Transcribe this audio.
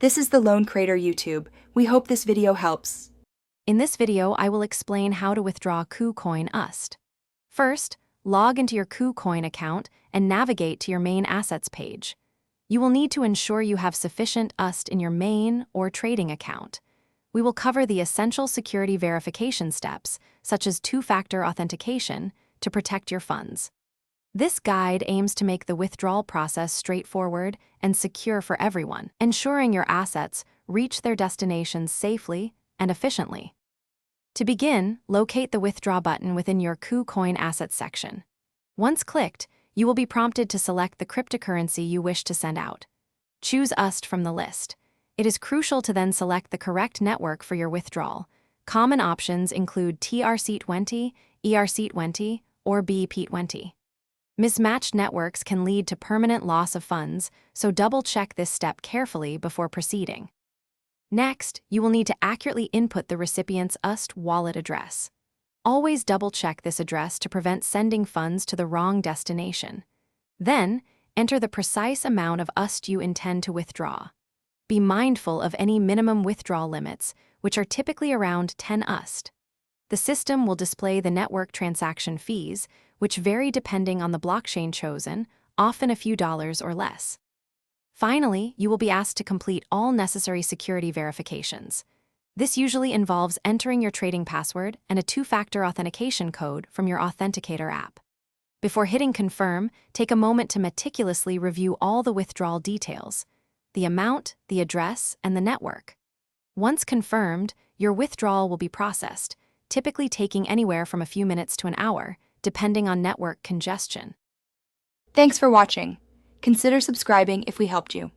This is the Loan Creator YouTube. We hope this video helps. In this video, I will explain how to withdraw KuCoin USDT. First, log into your KuCoin account and navigate to your main assets page. You will need to ensure you have sufficient USDT in your main or trading account. We will cover the essential security verification steps, such as two-factor authentication, to protect your funds. This guide aims to make the withdrawal process straightforward and secure for everyone, ensuring your assets reach their destinations safely and efficiently. To begin, locate the Withdraw button within your KuCoin Assets section. Once clicked, you will be prompted to select the cryptocurrency you wish to send out. Choose USDT from the list. It is crucial to then select the correct network for your withdrawal. Common options include TRC20, ERC20, or BP20. Mismatched networks can lead to permanent loss of funds, so double-check this step carefully before proceeding. Next, you will need to accurately input the recipient's USDT wallet address. Always double-check this address to prevent sending funds to the wrong destination. Then, enter the precise amount of USDT you intend to withdraw. Be mindful of any minimum withdrawal limits, which are typically around 10 USDT. The system will display the network transaction fees, which vary depending on the blockchain chosen, often a few dollars or less. Finally, you will be asked to complete all necessary security verifications. This usually involves entering your trading password and a two-factor authentication code from your Authenticator app. Before hitting confirm, take a moment to meticulously review all the withdrawal details: the amount, the address, and the network. Once confirmed, your withdrawal will be processed, typically taking anywhere from a few minutes to an hour, depending on network congestion. Thanks for watching. Consider subscribing if we helped you.